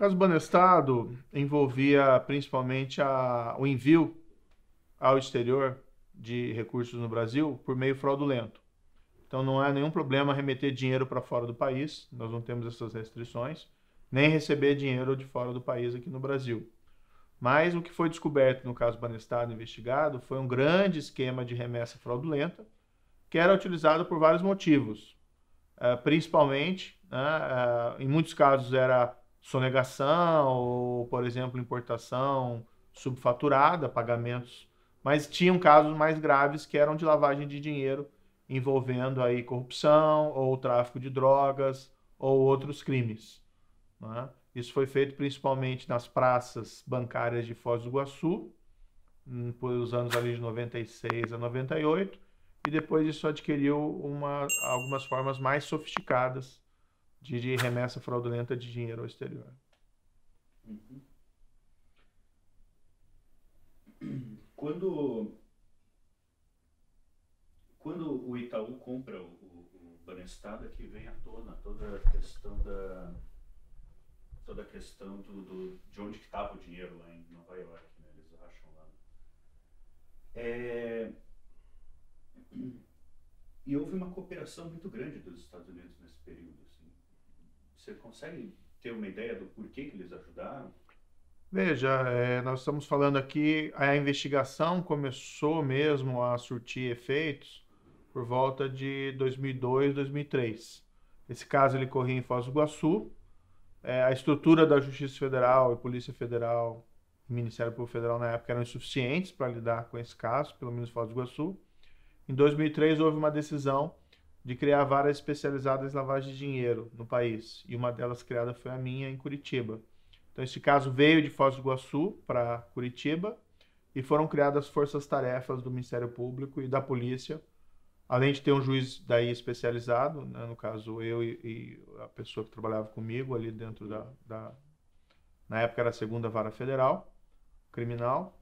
caso Banestado envolvia principalmente o envio ao exterior de recursos no Brasil por meio fraudulento. Então não há nenhum problema remeter dinheiro para fora do país, nós não temos essas restrições, nem receber dinheiro de fora do país aqui no Brasil. Mas o que foi descoberto no caso Banestado investigado foi um grande esquema de remessa fraudulenta que era utilizado por vários motivos. Principalmente, né, em muitos casos era sonegação ou, por exemplo, importação subfaturada, pagamentos, mas tinham casos mais graves que eram de lavagem de dinheiro envolvendo aí corrupção ou tráfico de drogas ou outros crimes, né? Isso foi feito principalmente nas praças bancárias de Foz do Iguaçu, pelos anos ali de 96 a 98, e depois isso adquiriu algumas formas mais sofisticadas de remessa fraudulenta de dinheiro ao exterior. Uhum. Quando o Itaú compra o Banestado, é que vem à tona toda a questão de onde que estava o dinheiro lá em Nova York, né? Eles acham lá. E houve uma cooperação muito grande dos Estados Unidos nesse período. Assim. Você consegue ter uma ideia do porquê que eles ajudaram? Veja, nós estamos falando aqui, a investigação começou mesmo a surtir efeitos por volta de 2002, 2003. Esse caso ele corria em Foz do Iguaçu. A estrutura da Justiça Federal e Polícia Federal, Ministério Público Federal na época eram insuficientes para lidar com esse caso, pelo menos em Foz do Iguaçu. Em 2003 houve uma decisão de criar varas especializadas em lavagem de dinheiro no país, e uma delas criada foi a minha em Curitiba. Então esse caso veio de Foz do Iguaçu para Curitiba e foram criadas forças-tarefas do Ministério Público e da Polícia, além de ter um juiz daí especializado, né, no caso eu e a pessoa que trabalhava comigo ali dentro na época era a 2ª Vara Federal Criminal,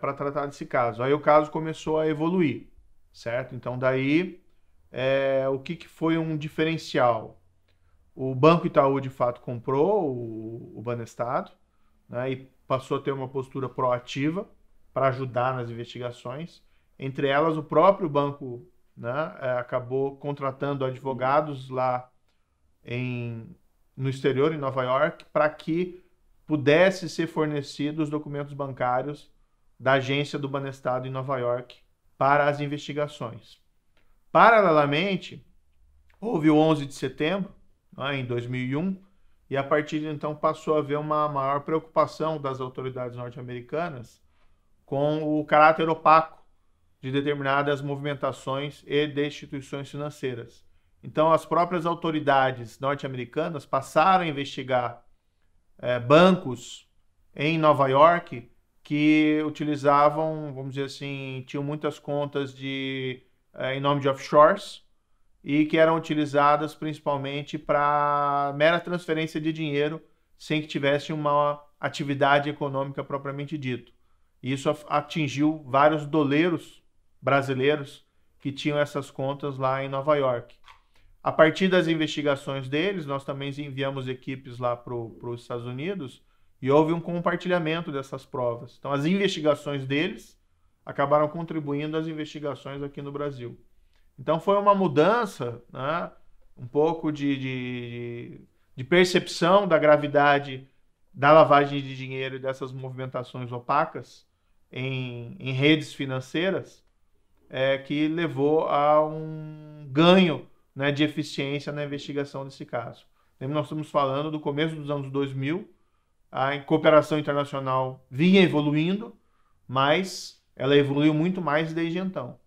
para tratar desse caso. Aí o caso começou a evoluir, certo? Então daí o que foi um diferencial? O Banco Itaú de fato comprou o Banestado, né, e passou a ter uma postura proativa para ajudar nas investigações. Entre elas o próprio banco, né, acabou contratando advogados lá no exterior, em Nova York, para que pudesse ser fornecidos os documentos bancários da agência do Banestado em Nova York para as investigações. Paralelamente, houve o 11 de setembro, né, em 2001, e a partir de então passou a haver uma maior preocupação das autoridades norte-americanas com o caráter opaco de determinadas movimentações e de instituições financeiras. Então, as próprias autoridades norte-americanas passaram a investigar bancos em Nova York que utilizavam, vamos dizer assim, tinham muitas contas em nome de offshores e que eram utilizadas principalmente para mera transferência de dinheiro sem que tivesse uma atividade econômica propriamente dito. Isso atingiu vários doleiros brasileiros que tinham essas contas lá em Nova York. A partir das investigações deles, nós também enviamos equipes lá para os Estados Unidos e houve um compartilhamento dessas provas. Então, as investigações deles acabaram contribuindo às investigações aqui no Brasil. Então, foi uma mudança, né, um pouco de percepção da gravidade da lavagem de dinheiro e dessas movimentações opacas em redes financeiras, que levou a um ganho, né, de eficiência na investigação desse caso. Nós estamos falando do começo dos anos 2000, a cooperação internacional vinha evoluindo, mas ela evoluiu muito mais desde então.